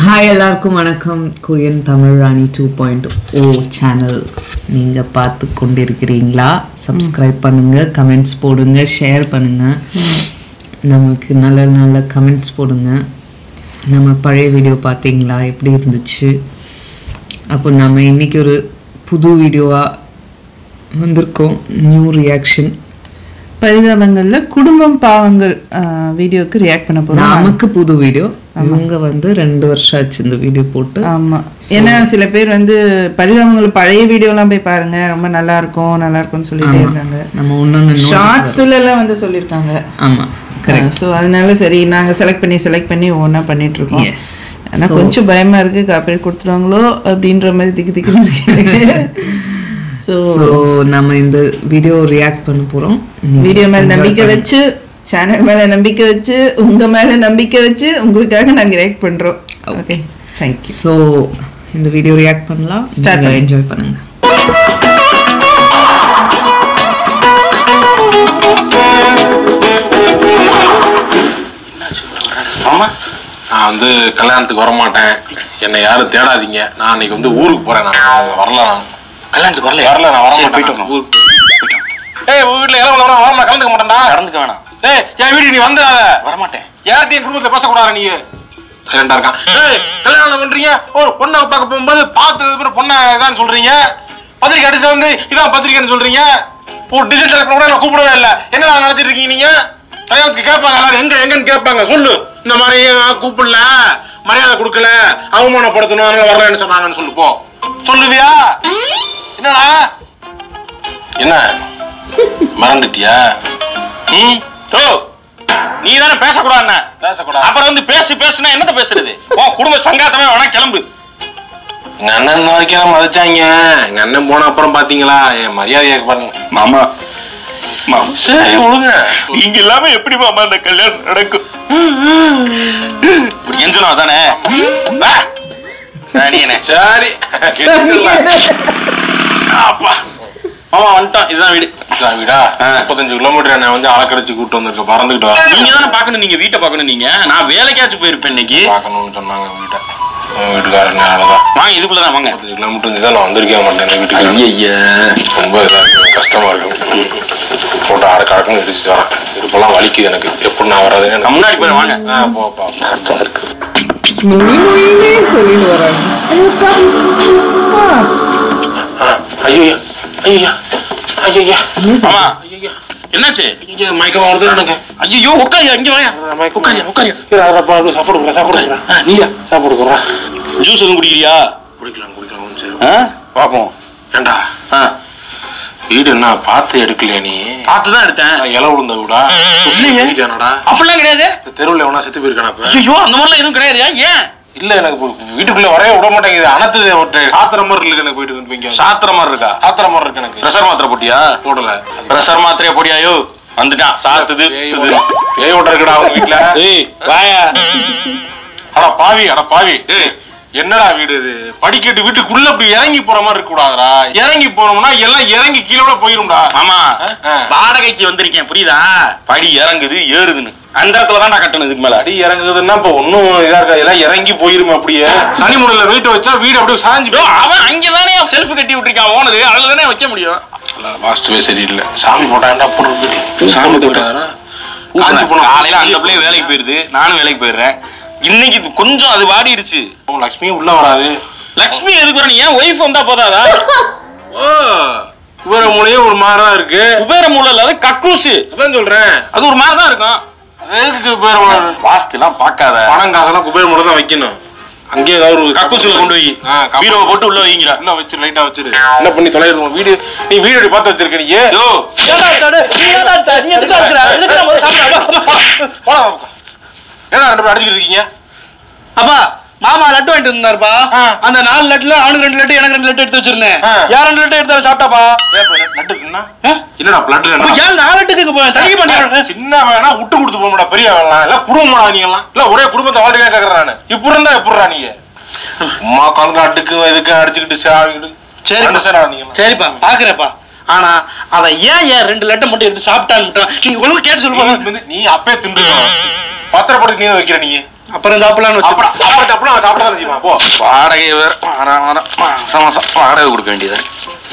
Hi எல்லாருக்கும் வணக்கம். Korean Tamil ராணி 2.0 channel நீங்க பார்த்து கொண்டிருக்கிறீங்களா? சப்ஸ்கிரைப் பண்ணுங்க, கமெண்ட்ஸ் போடுங்க, ஷேர் பண்ணுங்க. நமக்கு நல்ல நல்ல கமெண்ட்ஸ் போடுங்க. நம்ம பழைய வீடியோ பார்த்தீங்களா, எப்படி இருந்துச்சு? அப்போ நம்ம இன்னைக்கு ஒரு புது வீடியோவா வந்திருக்கோம். நியூ ரியாக்ஷன் பரிதாபங்கள்ல குடும்பம் பாவங்கள் வீடியோக்கு ரியாக்ட் பண்ண போறோம். நமக்கு புது வீடியோ. அவங்க வந்து 2 வருஷம் ஆச்சு இந்த வீடியோ போட்டு. ஆமா, ஏன்னா சில பேர் வந்து பரிதாபங்கள் பழைய வீடியோலாம் போய் பாருங்க, ரொம்ப நல்லா இருக்கும்னு சொல்லிட்டே இருந்தாங்க. நம்ம ஒன்னொன்னு ஷார்ட்ஸ்ல எல்லாம் வந்து சொல்லிருக்காங்க. ஆமா, கரெக்ட். சோ அதனால சரி நாங்க செலக்ட் பண்ணி ஒண்ணா பண்ணிட்டு இருக்கோம். ஆனா கொஞ்சம் பயமா இருக்கு, காப்பி கொடுத்துருவாங்களோ அப்படின்ற மாதிரி திக்கு இருக்கு. ஸோ நம்ம இந்த வீடியோ ரியாக்ட் பண்ண போகிறோம். வீடியோ மேலே நம்பிக்கை வச்சு, சேனல் மேலே நம்பிக்கை வச்சு, உங்கள் மேலே நம்பிக்கை வச்சு உங்களுக்காக நாங்கள் ரியாக்ட் பண்ணுறோம். Okay, thank you. ஸோ இந்த வீடியோ ரியாக்ட் பண்ணலாம். ஸ்டார்ட், என்ஜாய் பண்ணுங்க. ஆமாம், நான் வந்து கல்யாணத்துக்கு வரமாட்டேன், என்னை யாரும் தேடாதீங்க. நான் அன்னைக்கு வந்து ஊருக்கு போகிறேன். நான் வரல. கல்யாணத்துக்கு வரல, நான் வரமாட்டேன். ஊருக்கு ஏய், உங்க வீட்டில் எல்லாம் வர நான் கலந்துக்க மாட்டேன்டா. கலந்துக்க வேணாம். ஏய், என் வீட்டுக்கு நீ வந்து வரமாட்டேன். யார்கிட்டையும் குடும்பத்தில் பேசக்கூடாது. நீ சைலண்டா இருக்கான். ஏய், கல்யாணம் பண்றீங்க, ஒரு பொண்ணை பார்க்க போகும்போது பார்த்தது பொண்ணை இதான் சொல்றீங்க, பத்திரிக்கை அடிச்சு வந்து இதான் பத்திரிக்கைன்னு சொல்றீங்க. ஒரு டிஜிட்டல் கூட நான் கூப்பிடவே இல்லை. என்ன நடத்திட்டு இருக்கீங்க நீங்க? கல்யாணத்துக்கு கேட்பாங்க எல்லாரும், எங்கன்னு கேட்பாங்க. சொல்லு, இந்த மாதிரி கூப்பிடல, மரியாதை கொடுக்கல, அவமானப்படுத்தணும், அதனால வரலன்னு சொன்னாங்கன்னு சொல்லு. போ, சொல்லுவியா? என்னடா என்ன மறந்துட்டியா? நீ தானே பேசக்கூடாது. பேசக்கூடாது. அப்புறம் வந்து பேசுனா என்னத்த பேசுறது? குடும்ப சங்காத்தமே வேணா கிளம்பு. எங்க அண்ணன் வரைக்கும் மதிச்சாங்க. எங்க அண்ணன் போன அப்புறம் பாத்தீங்களா என் மரியாதையா பாருங்க. மாமா சரி ஒழுங்க. நீங்க இல்லாம எப்படி மாமா இந்த கல்யாணம் நடக்கும்? எஞ்சனா தானே. சரி அப்பா மாமா வந்துட்டான். இதுதான் வீடு. வீடா? 35 கிலோமீட்டர் நான் வந்து அளக்கடிச்சு கூட்டு வந்திருக்கேன். பறந்துகிட்டு வர. நீங்க தானே பாக்கணும், நீங்க வீட்டை பாக்கணும். நீங்க நான் வேலைக்காச்சும் போயிருப்பேன் இன்னைக்கு. பாக்கணும்னு சொன்னாங்க வீட்டை. வீட்டுக்காரங்க அவ்வளவுதான். வாங்க, இதுக்குள்ளதான் வாங்க. 35 கிலோமீட்டர் தான் நான் வந்திருக்கே மாட்டேன் வீட்டுக்கு. ஐயா, ரொம்ப இதா இருக்கு, கஷ்டமா இருக்கு. போட்டு அடக்கடக்குன்னு இடிச்சுட்டு வரேன். இப்பெல்லாம் வலிக்குது எனக்கு. எப்படி நான் வர்றதுன்னு முன்னாடி போய் வாங்க. போப்பா. இருக்கு சொல்லிட்டு வராங்க. ஐயா ஐயா ஐயா மாமா என்னாச்சு? மயக்கமா வருது எனக்கு. ஐயோ உட்காரியா, இங்க வாயா. உட்காரியா. சாப்பிடுறேன். நீயா சாப்பிடுறேன். ஜூஸ் எதுவும் குடிக்கிறியா? குடிக்கலாம். சரி பாப்போம். ஏண்டா வீடு என்ன பார்த்து எடுக்கலையா? நீ பார்த்துதான் எடுத்தேன். இலை விழுந்த வீடா? இல்லையே, அப்படிலாம் கிடையாது. தெருவில் எவனா செத்து போயிருக்கானா? ஐயோ, அந்த மாதிரிலாம் எதுவும் கிடையாது. ஏன்? இல்ல, எனக்கு வீட்டுக்குள்ள வரவே விட மாட்டேங்குது. அனத்து சாத்திர மாதிரி இருக்கு எனக்கு. போயிட்டு சாத்திர மாதிரி இருக்கா? சாத்திர மாதிரி இருக்கு எனக்கு. பிரஷர் மாத்திரை போட்டியா? போடல. பிரஷர் மாத்திரையா போடியாயோ? வந்துட்டான் சாத்துது. ஏய் ஓட்ட இருக்குடா அவங்க வீட்டுல. ஏய் வாயா. அட பாவி. ஏய் என்னடா வீடு இது? படிக்கட்டு வீட்டுக்குள்ள அப்படி இறங்கி போற மாதிரி இருக்க கூடாதுடா. இறங்கி போனோம்னா எல்லாம் இறங்கி கீழே போயிரும்டா. ஆமா, வாடகைக்கு வந்திருக்கேன், புரியுதா? படி இறங்குது ஏறுதுன்னு அந்த இடத்துல தான் நான் கட்டணும். இதுக்கு மேல அடி இறங்குதுன்னா இப்ப ஒன்னும் இதா இருக்கா? எல்லாம் இறங்கி போயிரும். அப்படியே சனிமுனையில வீட்டை வச்சா வீடு அப்படியே சாஞ்சி. அவன் அங்கதானே செல்ஃப் கட்டி விட்டுருக்கான் ஓனரு, அதுல தானே வைக்க முடியும். வாஸ்துவே சரியில்லை. சாமி போட்டாண்டா போட்டு சாமி போட்டாரா? காலையில அந்த பிள்ளைய வேலைக்கு போயிருது, நானும் வேலைக்கு போயிடுறேன். இன்னைக்கு கொஞ்சம் அது வாடிடுச்சு. லட்சுமியும் உள்ள வராது. லட்சுமி எதுக்கு வரணும்? ஏன் ஒய்ஃப் வந்தா போதாதா? குபேர மூலையே ஒரு மாதிரிதான் இருக்கு. குபேர மூலை இல்லாத கக்கூசு. அதான் சொல்றேன், அது ஒரு மாதிரிதான் இருக்கும். குபேர மூலை வாஸ்து எல்லாம் பாக்காத. பணம் காசெல்லாம் குபேர மூலை தான் வைக்கணும். அங்கேயே ஏதாவது ஒரு கக்கூசுல கொண்டு வை. பீரோவை போட்டு உள்ள வைங்கிற. உள்ள வச்சு லைட்டா வச்சிரு. என்ன பண்ணி தொலைறோம் வீடு? நீ வீடு பார்த்து வச்சிருக்க. நீ ஏன்னா 2 பேரும் அடிச்சுட்டு இருக்கீங்க? அப்பா மாமா லட்டு வாங்கிட்டு இருந்தாருப்பா. அந்த 4 லட்டுல அவனுக்கு 2 லட்டு, எனக்கு 2 லட்டு எடுத்து வச்சிருந்தேன். யார் 2 லட்டு எடுத்தாலும் சாப்பிட்டாப்பா. லட்டு என்னடா பிளட்? ஏன் 4 லட்டுக்கு போய் தனி பண்ணி சின்ன வேணா விட்டு கொடுத்து போக மாட்டா, பெரிய வேணாம். எல்லாம் குடும்பமா நீங்க எல்லாம் இல்ல ஒரே குடும்பத்தை வாழ்க்கை கேட்கறேன் நானு. இப்ப இருந்தா எப்படிறா நீங்க? அம்மா கலந்து அட்டுக்கு இதுக்கு அடிச்சுக்கிட்டு சாவிக்கிட்டு. சரிப்பா பாக்குறப்பா. ஆனா அவன் ஏன் 2 லட்டை மட்டும் எடுத்து சாப்பிட்டான்னு நீ ஒழுங்கு கேட்டு சொல்லுவாங்க. நீ அப்பே திண்டு பத்திரப்படி நீ வைக்கிற. நீ அப்புறம் சாப்பிடலான்னு அப்புறம் சாப்பிடதான் செய்யுமா? போ. வாடகை வேற மாசம் மாசம் வாடகை கொடுக்க வேண்டியது.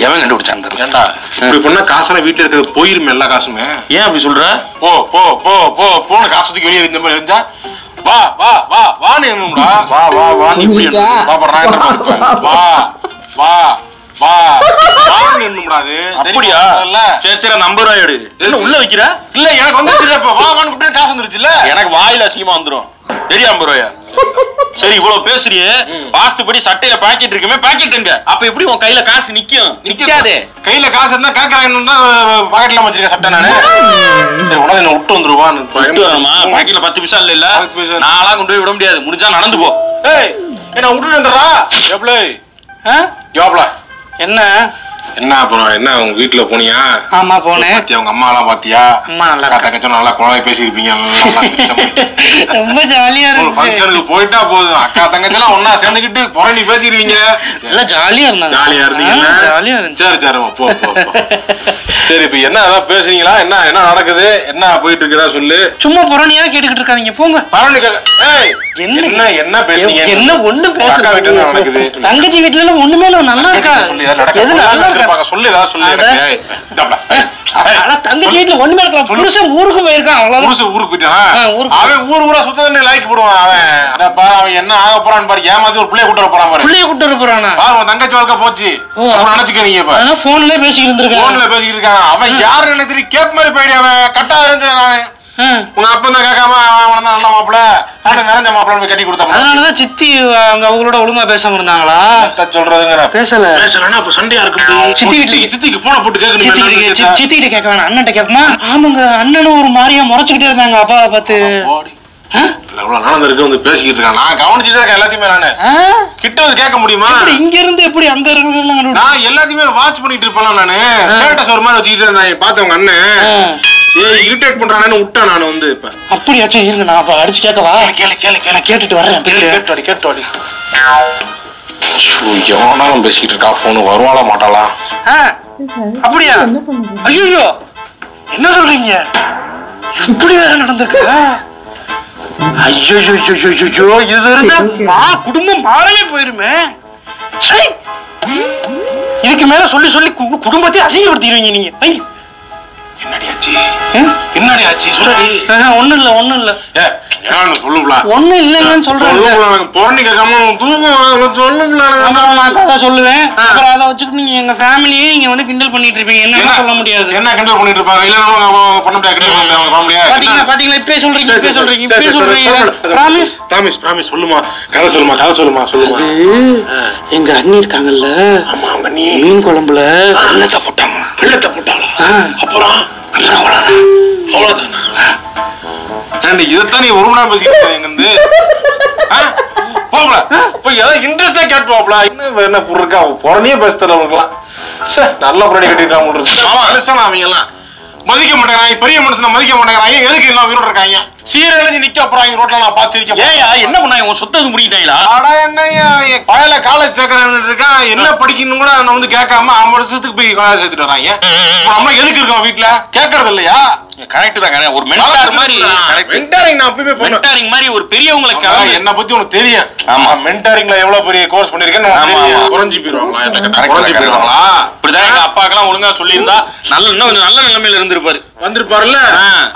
எவன் கண்டுபிடிச்சான் ஏன்டா இப்படி பண்ணா காசுனா வீட்டுல இருக்கிறது போயிருமே எல்லா காசுமே. ஏன் அப்படி சொல்ற? போ போ போ போ போன காசுக்கு வெளியே இந்த மாதிரி இருந்தா வா வா வா வான்னு என்னடா வா வா வா நீ இப்படி வா வா வா வான்னு என்னடா அது? அப்படியா? சரி சரி, அந்த 50 ரூபாய் எடு. என்ன உள்ள வைக்கிற? இல்ல எனக்கு வந்துருச்சு. இப்ப வா வான்னு கூப்பிட்டு காசு வந்துருச்சு இல்ல? எனக்கு வாயில அசிங்கமா வந்துரும். தெரியும் 50 ரூபாயா? சரி இவ்வளவு பேசுறியே, வாஸ்துபடி சட்டையில பாக்கெட் இருக்குமே, பாக்கெட் எங்க? அப்ப எப்படி உன் கையில காசு நிக்கும்? நிக்காதே. கையில காசு இருந்தா கேக்குறாங்கன்னா பாக்கெட்ல வச்சிருக்க சட்டை நானு. சரி உடனே என்ன விட்டு வந்துருவான்னு. விட்டு வரணுமா? பாக்கெட்ல 10 பைசா இல்ல. நான்லாம் கொண்டு போய் விட முடியாது. முடிஞ்சா நடந்து போ. ஏய் என்ன விட்டுட்டு வந்துடுறா? எவ்வளோ எவ்வளோ என்ன என்ன அப்புறம் என்ன உங்க வீட்டுல போனியா? ஆமா போனேன். பாத்தியா உங்க அம்மா எல்லாம் பாத்தியா? அம்மா நல்லா தங்கச்சும் நல்லா குழந்தை பேசிருப்பீங்க. ரொம்ப ஜாலியா இருக்கு. ஃபங்க்ஷனுக்கு போயிட்டா போதும் அக்கா தங்கச்செல்லாம் ஒன்னா சேர்ந்துக்கிட்டு புரணி பேசிடுவீங்க. எல்லாம் ஜாலியா இருந்தாங்க. ஜாலியா இருந்தீங்க. ஜாலியா இருந்துச்சு. சரி சரி போ போ. சரி இப்ப என்ன ஏதாவது பேசுறீங்களா? என்ன என்ன நடக்குது? என்ன போயிட்டு இருக்குதா சொல்லு. சும்மா புறணியா கேட்டுக்கிட்டு இருக்காதீங்க போங்க. என்ன என்ன பேசுறீங்க? என்ன ஒண்ணு அக்கா வீட்டுல என்ன நடக்குது? தங்கச்சி வீட்டுல எல்லாம் ஒண்ணுமே நல்லா இருக்கா? எது நல்லா இருக்கா? சொல்லு ஏதாவது சொல்லு. தங்கச்சி வீட்டுல ஒண்ணுமே இருக்கலாம். புருஷன் ஊருக்கு போயிருக்கான் அவ்வளவுதான். புருஷன் ஊருக்கு போயிட்டான். அவன் ஊரா சுத்த லைக் போடுவான். அவன் என்ன ஆக போறான்னு பாரு. ஏமாத்தி ஒரு பிள்ளைய கூட்டு போறான் பாரு. பிள்ளைய கூட்டு போறானா? அவன் தங்கச்சி வாழ்க்கை போச்சு நினைச்சுக்க. நீங்க இப்ப போன்ல பேசிக்கிட்டு இருந்திருக்கான். போன்ல பேசிக்கிட்டு இருக்கான். அவன் யாரு என்ன தெரியும் கேப் மாதிரி போயிடு. அவன் கட்டா இருந்தேன் நானு. உங்க அப்பா தான் கேட்காம அவன் நல்ல மாப்பிள்ள நிறைஞ்ச மாப்பிள்ள கட்டி கொடுத்தா. அதனாலதான் சித்தி அங்க அவங்களோட ஒழுங்கா பேசாம இருந்தாங்களா? சொல்றதுங்க பேசல. பேசலன்னா அப்ப சண்டையா இருக்கு. சித்திக்கு போன போட்டு கேட்கணும். சித்திகிட்ட கேட்க வேணாம், அண்ணன்ட்ட கேட்பமா? ஆமாங்க, அண்ணனும் ஒரு மாதிரியா முறைச்சுக்கிட்டே இருந்தாங்க அப்பாவை பார்த்து. நடந்திருக்கு வந்து பேசிக்கிட்டு இருக்கான். நான் கவனிச்சுட்டு இருக்கேன் எல்லாத்தையுமே. நானு கிட்ட வந்து கேட்க முடியுமா? இங்க இருந்து எப்படி அந்த நான் எல்லாத்தையுமே வாட்ச் பண்ணிட்டு இருப்பேன். நானு ஸ்டேட்டஸ் ஒரு மாதிரி வச்சுக்கிட்டு இருந்தேன். பார்த்தவங்க அண்ணன் இரிட்டேட் பண்றானு விட்டேன். நான் வந்து இப்ப அப்படியாச்சும் இருங்க, நான் அப்ப அடிச்சு கேட்கவா? கேட்டுட்டு வர்றேன். கேட்டு எவனாலும் பேசிக்கிட்டு இருக்கா. போனு வருவாளா மாட்டாளா? அப்படியா? ஐயோ என்ன சொல்றீங்க? இப்படி வேற நடந்திருக்கா? ஐயோ இது இருந்தா குடும்பம் மாறவே போயிருமே. இதுக்கு மேல சொல்லி சொல்லி குடும்பத்தை அசிங்கப்படுத்திடுவீங்க நீங்க. என்னடி ஆச்சு சொல்லி. ஒண்ணும் இல்ல சொல்லுங்களா? ஒண்ணும் இல்லைன்னு சொல்றேன். பொறணி கேட்காம சொல்லுவேன். அப்புறம் அதை வச்சுட்டு நீங்க எங்க ஃபேமிலியே நீங்க வந்து கிண்டல் பண்ணிட்டு இருப்பீங்க. என்ன சொல்ல முடியாது. என்ன கிண்டல் பண்ணிட்டு இருப்பாங்க? இல்ல பண்ண முடியாது. பாத்தீங்களா இப்பயே சொல்றீங்க. ப்ராமிஸ் சொல்லுமா. கதை சொல்லுமா. எங்க அண்ணி இருக்காங்கல்ல, மீன் குழம்புல வெள்ளத்தை போட்டாங்க. அப்புறம் அவ்வளவுதான். இதைத்தான் நீ ஒரு மணி நேரம் பேசிக்கிட்டு எங்க இருந்து ஏதாவது இன்ட்ரெஸ்டா கேட்டுவாப்ல. என்ன பொருட்கா புறணியே பேச தரவங்களுக்குலாம் நல்ல புறணி கட்டிட்டு அவங்க எல்லாம் மதிக்க மாட்டேங்கிறாங்க. பெரிய மனுஷனை மதிக்க மாட்டேங்கிறாங்க. எதுக்கு எல்லாம் உயிரோட இருக்காங்க? சீரழிஞ்சு நிக்க போறாங்க ரோட்ல. நான் பாத்துருக்கேன். என்ன பண்ணாங்க? உன் சொத்து முடிக்கிட்டாங்களா? என்ன பழைய காலேஜ் சேர்க்கறேன்னு இருக்கான். என்ன படிக்கணும் கூட நான் வந்து கேட்காம 50 வருஷத்துக்கு போய் காலேஜ் சேர்த்துட்டு வராங்க. அம்மா எதுக்கு இருக்கோம் வீட்டுல? கேட்கறது இல்லையா? கரெக்ட் தான். ஒரு மென்டார் மாதிரி மென்டாரிங் நான் அப்பவே மென்டாரிங் மாதிரி ஒரு பெரியவங்களுக்கு என்ன பத்தி உனக்கு தெரியும். ஆமா மென்டாரிங்ல எவ்வளவு பெரிய கோர்ஸ் பண்ணிருக்கேன். குறைஞ்சு போயிருவாங்களா? இப்படிதான் எங்க அப்பாக்கெல்லாம் ஒழுங்கா சொல்லியிருந்தா இன்னும் கொஞ்சம் நல்ல நிலைமையில வந்திருப்பாருல்ல.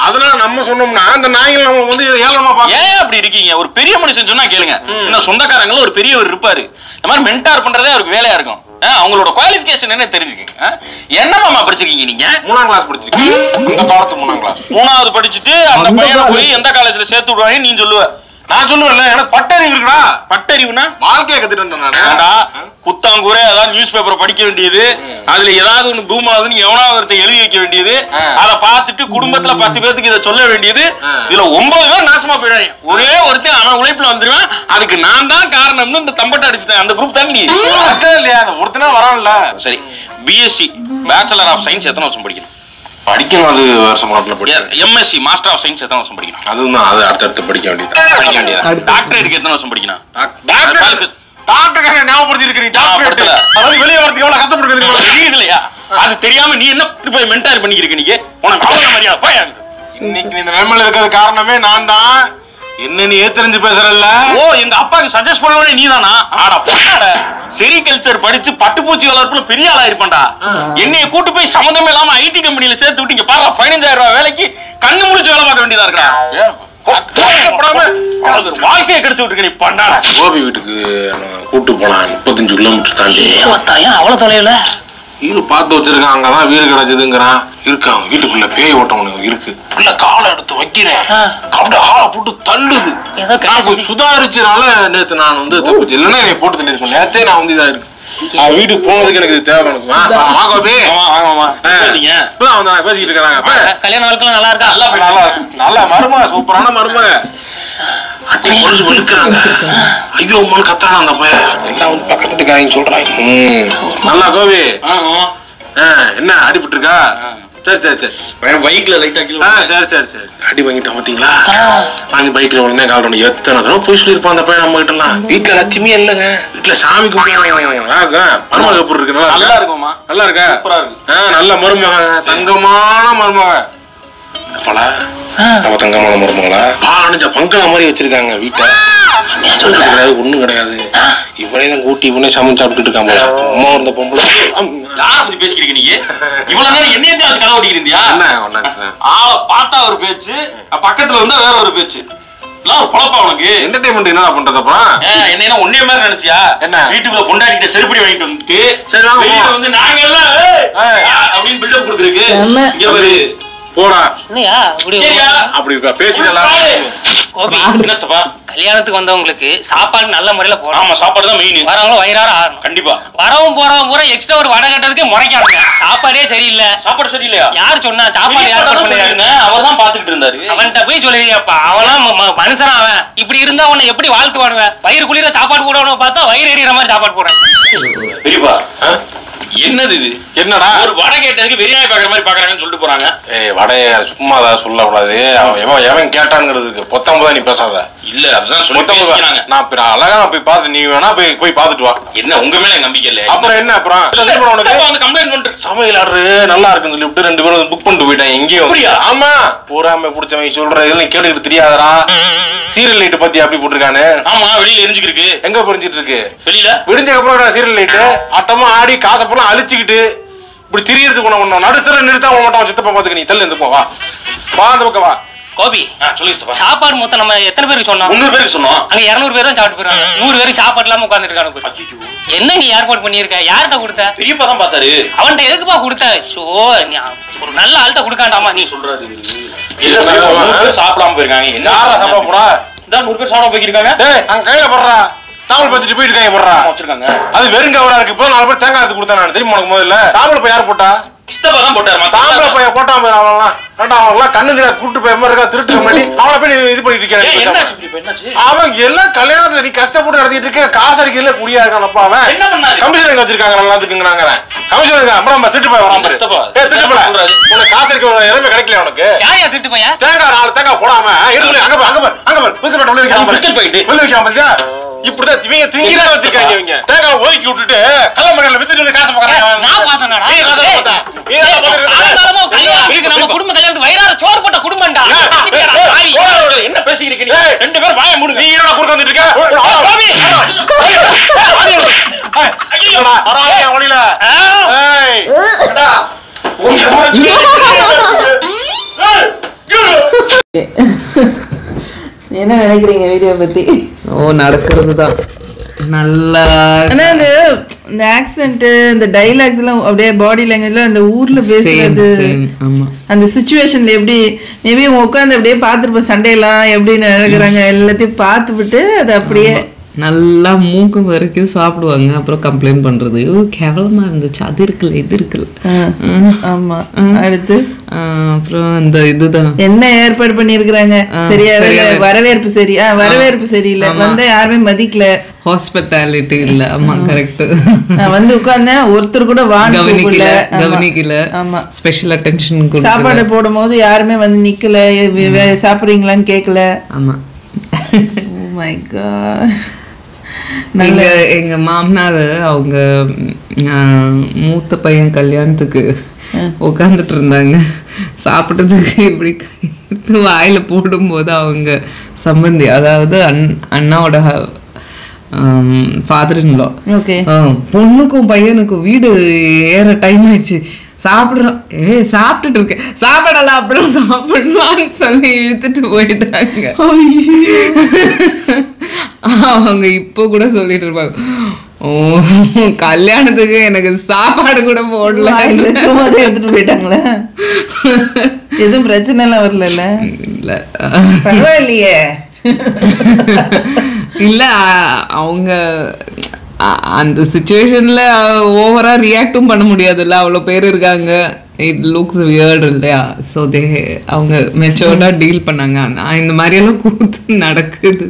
அதனால நம்ம சொன்னோம்னா அந்த நாய்கள் நம்ம வந்து ஏளனமா பாக்க. ஏன் அப்படி இருக்கீங்க? ஒரு பெரிய மனுஷன் சொன்னா கேளுங்க. இன்னும் சொந்தக்காரங்களும் ஒரு பெரியவர் இருப்பாரு. இந்த மாதிரி மென்டார் பண்றதே அவருக்கு வேலையா இருக்கும். அவங்களோட குவாலிஃபிகேஷன் என்ன தெரிஞ்சுக்கங்க. என்ன மாமா படிச்சிருக்கீங்க நீங்க? 3ஆம் கிளாஸ் படிச்சிருக்கீங்க. அந்த காலத்து 3ஆம் கிளாஸ். 3வது படிச்சுட்டு அந்த பையனை போய் எந்த காலேஜ்ல சேர்த்து விடுவாங்க நீ சொல்லுவ? நான் சொல்லுவேன்ல, எனக்கு பட்டறிவு இருக்குடா. பட்டறிவுனா வாழ்க்கையை கத்துட்டு குத்தாங்கூரே ஏதாவது நியூஸ் பேப்பரை படிக்க வேண்டியது, அதுல ஏதாவது ஒண்ணு பூமாவதுன்னு எவனாவது ஒருத்தர் எழுதி வைக்க வேண்டியது, அதை பார்த்துட்டு குடும்பத்துல 10 பேருக்கு இதை சொல்ல வேண்டியது. இதுல 9 பேர் நாசமா போயிடுவாங்க. ஒரே ஒருத்தன் அவன் உழைப்புல வந்துருவான். அதுக்கு நான் தான் காரணம்னு இந்த தம்பட்டை அடிச்சுட்டேன். அந்த குரூப் தான் நீ இல்லையா? ஒருத்தனா வரான்ல. சரி, பிஎஸ்சி பேச்சுலர் ஆஃப் சயின்ஸ் எத்தனை வருஷம் படிக்கணும்? படிக்கணும். அது வருஷம் படிக்கணும். எம்எஸ்சி மாஸ்டர் ஆஃப் சயின்ஸ் எத்தனை வருஷம் படிக்கணும்? அதுதான் அது அடுத்தடுத்து படிக்க வேண்டியது. டாக்டரேட்டுக்கு எத்தனை வருஷம் படிக்கணும்? டாக்டர் ஞாபகப்படுத்தி இருக்கிறீங்க. வெளியே வரதுக்கு எவ்வளவு கஷ்டப்பட்டு தெரியுது இல்லையா? அது தெரியாம நீ என்ன போய் மென்டார் பண்ணிக்கிறீங்க? நீங்க உனக்கு அவ்வளவு மரியாதை போய் இன்னைக்கு இந்த நிலைமையில இருக்கிறது காரணமே நான் தான். என்ன நீ ஏத்தறிஞ்சு பேசுறல்ல? ஓ எங்க அப்பாக்கு சஜஸ்ட் பண்ணவே நீதானா? ஆனா பண்ணாட செரிகல்ச்சர் படிச்சு பட்டுப்பூச்சி வளர்ப்புல பெரிய ஆளா இருப்பேன்டா. என்னைய கூட்டு போய் சம்மந்தமே இல்லாம ஐடி கம்பெனில சேர்த்து விட்டீங்க பாரு. 15,000 ரூபாய் வேலைக்கு கண்ணு முழிச்சு வேலை பார்க்க வேண்டியதா இருக்கா? வாழ்க்கையை கெடுத்து விட்டுருக்க நீ பண்ணாட. கோபி வீட்டுக்கு கூட்டு போனான் 35 கிலோமீட்டர் தாண்டி. அவ்வளவு தொலைவுல வீடு பார்த்து வச்சிருக்கான். அங்கதான் வீடு கிடைச்சதுங்கிறான். இருக்கான் வீட்டுக்குள்ள பேய் ஓட்டவனுக்கு இருக்கு. உள்ள காலை எடுத்து வைக்கிறேன், அப்படியே ஆளை போட்டு தள்ளுது. சுதாரிச்சனால நேத்து நான் வந்து தப்பிச்சு, இல்லைன்னா என்னை போட்டு தள்ளிருக்கேன். நேத்தே நான் வந்து இதா இருக்கு. வீட்டுக்கு போனதுக்கு எனக்கு தேவை. பேசிக்கிட்டு இருக்காங்க. கல்யாண வாழ்க்கை நல்லா இருக்கா? நல்லா மருமக, சூப்பரான மருமக. அட்டி பொழுது வெளுக்கிறாங்க. ஐயோ அம்மான்னு கத்துறான் அந்த பையன். எல்லாம் வந்து பக்கத்துக்காரங்க சொல்றாங்க. நல்லா கோவி என்ன அடிபட்டு இருக்கா? சரி சரி சரி. பைக்ல லைட்டா கீழ. சரி சரி சரி. அடி வாங்கிட்டான் பாத்தீங்களா? வாங்கி பைக்ல உடனே கால் பண்ணி எத்தனை தடவை போய் சொல்லிருப்பான் அந்த பையன். நம்ம கிட்ட எல்லாம் வீட்டுல லட்சுமியே இல்லைங்க. வீட்டுல சாமி கும்பிடுறாங்க. மருமக எப்படி இருக்கு? நல்லா இருக்குமா? நல்லா இருக்கா? சூப்பரா இருக்கு. நல்ல மருமக, தங்கமான மருமக. நம்ம தங்கமான மருமகளா? பாஞ்ச பங்களா மாதிரி வச்சிருக்காங்க வீட்டை. கிடையாது, ஒண்ணும் கிடையாது. இவனைதான் கூட்டி இவனே சமைச்சு சாப்பிட்டு இருக்காங்க. அம்மா இருந்த பொம்பளை யார பத்தி பேசிக்கிறீங்க நீங்க? இவ்வளவு நேரம் என்னைய கதை ஓட்டிக்கிறீங்க. ஆளை பார்த்தா ஒரு பேச்சு, பக்கத்துல வந்து வேற ஒரு பேச்சு. பொழப்பா உனக்கு என்டர்டைன்மெண்ட் என்ன பண்றதப்பா? என்ன ஒன்னே மாதிரி நினைச்சியா? என்ன வீட்டுக்குள்ள பொண்டாட்டிட்ட செருப்படி வாங்கிட்டு வந்துட்டு வந்து நாங்க எல்லாம் அப்படின்னு பில்டப் கொடுக்குறதுக்கு போடா. என்னையா அப்படி பேசிடலாம். கல்யாணத்துக்கு வந்தவங்களுக்கு சாப்பாடு நல்ல முறையில போறோம். ஆமா, சாப்பாடு தான் மெயின். வரவங்களும் வயிறார ஆறணும். கண்டிப்பா. வரவும் போறவங்க பூரா எக்ஸ்ட்ரா ஒரு வடை கட்டதுக்கு முறைக்கானுங்க. சாப்பாடே சரியில்லை. சாப்பாடு சரியில்லையா? யார் சொன்னா? சாப்பாடு யார் பண்ணாருன்னு அவர் தான் பாத்துக்கிட்டு இருந்தாரு. அவன்கிட்ட போய் சொல்லுறியாப்பா? அவெல்லாம் மனுஷனா? அவன் இப்படி இருந்தா உன்னை எப்படி வாழ்த்துவானுவேன்? வயிறு குளிர சாப்பாடு போடணும் பார்த்தா வயிறு எறிகிற மாதிரி சாப்பாடு போடுறேன். பெரியப்பா என்னது இது? என்னடா ஒரு வடை கேட்டதுக்கு வெறியாய் பாக்குற மாதிரி பாக்குறாங்கன்னு சொல்லிட்டு போறாங்க. வடைய சும்மா தான் சொல்லக்கூடாது. எவன் கேட்டாங்கிறதுக்கு பொத்தம்பதான் நீ பேசாத. இல்ல அதுதான் சொல்லி நான் அழகா போய் பார்த்து, நீ வேணா போய் பார்த்துட்டு வா. என்ன உங்க மேல நம்பிக்கை இல்ல? அப்புறம் என்ன? அப்புறம் கம்ப்ளைண்ட் பண்றேன். சமையல் ஆர்டர் நல்லா இருக்குன்னு சொல்லிட்டு 2 பேரும் புக் பண்ணிட்டு போயிட்டாங்க எங்கேயும். ஆமா, பூராம பிடிச்சவங்க சொல்ற இதெல்லாம் கேட்டுக்கிட்டு தெரியாதரா? சீரியல் லைட் பத்தி அப்படி போட்டிருக்கானு. ஆமா, வெளியில எரிஞ்சுக்கிட்டு இருக்கு. எங்க புரிஞ்சிட்டு இருக்கு? வெளியில விடிஞ்சதுக்கு அப்புறம் சீரியல் லைட் ஆட்டமா ஆடி காசை பூரா அழிச்சுக்கிட்டு இப்படி திரியறதுக்கு ஒண்ணு நடுத்தர நிறுத்த மாட்டான். சித்தப்பா பாத்துக்க, நீ தள்ளி இருந்து வா அந்த பக்கம் வா. கோபி சாப்பாடு மொத்தம் நம்ம எத்தனை பேருக்கு சொன்னோம்? 300 பேருக்கு சொன்னோம். அங்க 200 பேர் தான் சாப்பிட்டு போறாங்க. 100 பேருக்கு சாப்பாடு இல்லாம உட்கார்ந்துட்டு இருக்காங்க. என்ன நீ ஏற்பாடு பண்ணிருக்க? யார்கிட்ட கொடுத்த? பெரியப்பா தான் பார்த்தாரு. அவன்கிட்ட எதுக்குப்பா கொடுத்த? ஒரு நல்ல ஆள்கிட்ட கொடுக்காண்டாமா? நீ சொல்றாரு சாப்பிடாம போயிருக்காங்க. என்ன சாப்பிட போறா? 100 பேர் சாப்பிட போயிருக்காங்க. கையில போடுறா, தாமல் பச்சிட்டு போயிட்டு இருக்காங்க. போடுறா வச்சிருக்காங்க. அது வெறுங்கவரா இருக்கு. இப்போ 4 பேர் தேங்காய் எடுத்து கொடுத்தா நான் தெரியுமா உனக்கு? முதல்ல தாமல் போய் யார் போட்டா? சித்தப்பா தான் போட்டாரு. தாமரை போய் போட்டான் போய் அவன்லாம் அவங்களாம் கண்ணு கூட்டு போய் இருக்கா திருட்டு பண்ணி அவனை போய் இது பண்ணிட்டு இருக்கேன். அவன் எல்லாம் கல்யாணத்துல நீ கஷ்டப்பட்டு நடத்திட்டு இருக்க. காசு அடிக்கிறதுல குடியா இருக்கான். அப்பா அவன் என்ன பண்ணாரு? கமிஷன் வச்சிருக்காங்க. நல்லாத்துக்குங்கிறாங்க கமிஷன். அப்புறம் திட்டு போய் வரான். திட்டு போல உனக்கு காசு அடிக்க இறமே கிடைக்கல உனக்கு. யாரையா திட்டு போய்? தேங்காய் 4 தேங்காய் போடாம வைக்காம இப்படிதான் இவங்க திங்கிற வச்சிருக்காங்க. இவங்க தேங்காய் ஒதுக்கி விட்டுட்டு கள்ளமகன்ல வித்துட்டு காசு பாக்குறாங்க. நான் பார்த்தேன்டா. நம்ம குடும்ப கல்யாணத்துக்கு வயிறார சோறு போட்ட குடும்பம்டா. என்ன பேசிக்கிறீங்க நீங்க? 2 பேர் வாயை மூடுங்க. நீ என்ன குறுக்க வந்துட்டு இருக்க? என்ன நினைக்கிறீங்க வீடியோ பத்தி? நடக்கிறது தான் நல்லா. ஆனா இந்த ஆக்சென்ட், இந்த டைலாக்ஸ் எல்லாம் அப்படியே பாடி லாங்குவேஜ்ல அந்த ஊர்ல பேசுறது, அந்த சிச்சுவேஷன்ல எப்படி மேபி உட்காந்து அப்படியே பார்த்துருப்போம். சண்டையெல்லாம் எப்படி நடக்கிறாங்க எல்லாத்தையும் பார்த்துவிட்டு அது அப்படியே நல்லா மூக்கு வரைக்கும் சாப்பிடுவாங்க. அப்புறம் கம்ப்ளைண்ட் பண்றது, கேவலமா இருந்துச்சு, அது இருக்குல்ல இது இருக்குல்ல. ஆமா. அடுத்து அப்புறம் இந்த இதுதான் என்ன ஏற்பாடு பண்ணிருக்காங்க. சரியா வரவேற்பு சரியா? வரவேற்பு சரியில்லை. வந்தா யாருமே மதிக்கல. ஹாஸ்பிட்டாலிட்டி இல்ல. ஆமா கரெக்ட். வந்து உட்கார்ந்தேன், ஒருத்தர் கூட கவனிக்கல. ஆமா, ஸ்பெஷல் அட்டென்ஷன். சாப்பாடு போடும் போது யாருமே வந்து நிக்கல, சாப்பிடுறீங்களான்னு கேட்கல. ஆமா. My God. எங்க மாமனார் அவங்க மூத்த பையன் கல்யாணத்துக்கு உட்காந்துட்டு இருந்தாங்க. சாப்பிட்டதுக்கு இப்படி வாயில போடும்போது அவங்க சம்பந்தி, அதாவது அண்ணாவோட ஃபாதர் இன் லா, பொண்ணுக்கும் பையனுக்கும் வீடு ஏற டைம் ஆயிடுச்சு, சாப்பிடுறோம், சாப்பிட்டுட்டு இருக்கேன், சாப்பிடலாம் அப்புறம் சாப்பிடலான்னு சொல்லி இழுத்துட்டு போயிட்டாங்க. அவங்க இப்போ கூட சொல்லிட்டு இருப்பாங்க, கல்யாணத்துக்கு எனக்கு சாப்பாடு கூட போடல, எடுத்துட்டு போயிட்டாங்களே, எதுவும் பிரச்சனை எல்லாம் வரல? இல்ல பரவாயில்லையே. இல்ல அவங்க அந்த சிச்சுவேஷன்ல ஓவரா ரியாக்டும் பண்ண முடியாதுல்ல, அவ்வளவு பேர் இருக்காங்க, இட் லுக்ஸ் வியர்ட் இல்லையா. ஸோ அவங்க மெச்சோர்டா டீல் பண்ணாங்க. இந்த மாதிரி எல்லாம் கூத்து நடக்குது.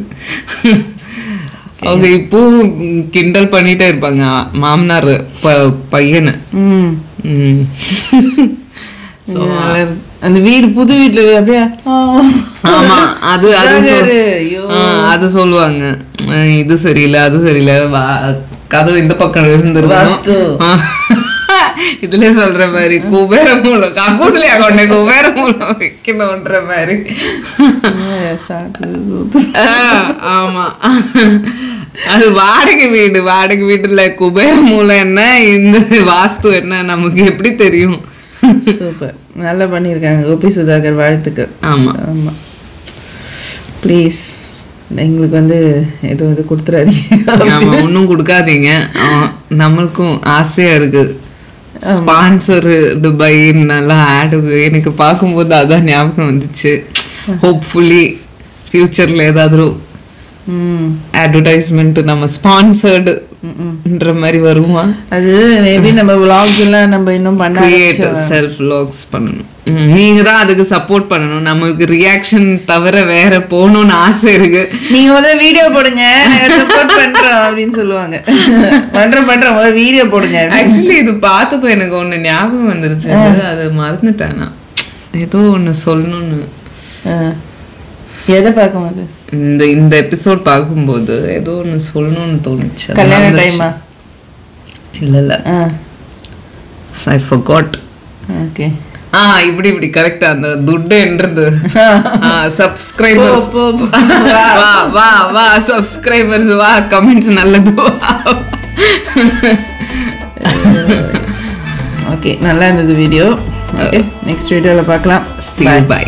அவங்க இப்போ கிண்டல் பண்ணிட்டே இருப்பாங்க மாமனார் பையனை. அந்த வீடு புது வீட்டுல அப்படியே ஆமா அது சொல்லுவாங்க, இது சரியில்லை அது சரியில்லை, கதவு இந்த பக்கம் இருந்துருக்கும். இதுல சொல்ற மாதிரி குபேர மூலம் கக்கூசிலே கொண்டே குபேர மூலம் வைக்கணும்ன்ற மாதிரி. ஆமா, அது வாடகை வீட்டுல குபேர மூலம் என்ன, இந்த வாஸ்து என்ன நமக்கு எப்படி தெரியும்? சூப்பர், நல்லா பண்ணியிருக்காங்க கோபி சுதாகர், வாழ்த்துக்கு. ஆமா ஆமா, ப்ளீஸ் எங்களுக்கு வந்து எதுவும் இது கொடுத்துறாதீங்க. ஆமா, ஒன்றும் கொடுக்காதீங்க, நம்மளுக்கும் ஆசையா இருக்கு. ஸ்பான்சர் துபாய் நல்லா ஆடு எனக்கு பார்க்கும்போது அதான் ஞாபகம் வந்துச்சு. ஹோப்ஃபுல்லி ஃபியூச்சர்ல ஏதாவது அட்வர்டைஸ்மெண்ட் நம்ம ஸ்பான்சர்டுன்ற மாதிரி வருமா? அது மேபி நம்ம vlogs எல்லாம் நம்ம இன்னும் பண்ண செல்ஃப் vlogs பண்ணணும். நீங்க தான் அதுக்கு சப்போர்ட் பண்ணணும். நமக்கு ரியாக்ஷன் தவிர வேற போகணும்னு ஆசை இருக்கு. நீங்க முதல்ல வீடியோ போடுங்க, நாங்க சப்போர்ட் பண்றோம் அப்படின்னு சொல்லுவாங்க. பண்றோம் முதல்ல வீடியோ போடுங்க. ஆக்சுவலி இது பார்த்தப்ப எனக்கு ஒண்ணு ஞாபகம் வந்துருச்சு, அது மறந்துட்டேன். ஏதோ ஒண்ணு சொல்லணும்னு. எதை பார்க்கும்போது? இந்த எபிசோட் பார்க்கும்போது ஏதோ ஒண்ணு சொல்லணும்னு தோணுச்சு. கல்யாண டைமா? இல்ல I forgot. ஓகே, இப்படி கரெக்டா அந்த துட்டு என்றது சப்ஸ்கிரைபர்ஸ் வா சப்ஸ்கிரைபர்ஸ் வா, கமெண்ட்ஸ் நல்லது. ஓகே, நல்லா இருந்தது வீடியோ. ஓகே, நெக்ஸ்ட் வீடியோல பார்க்கலாம். பை.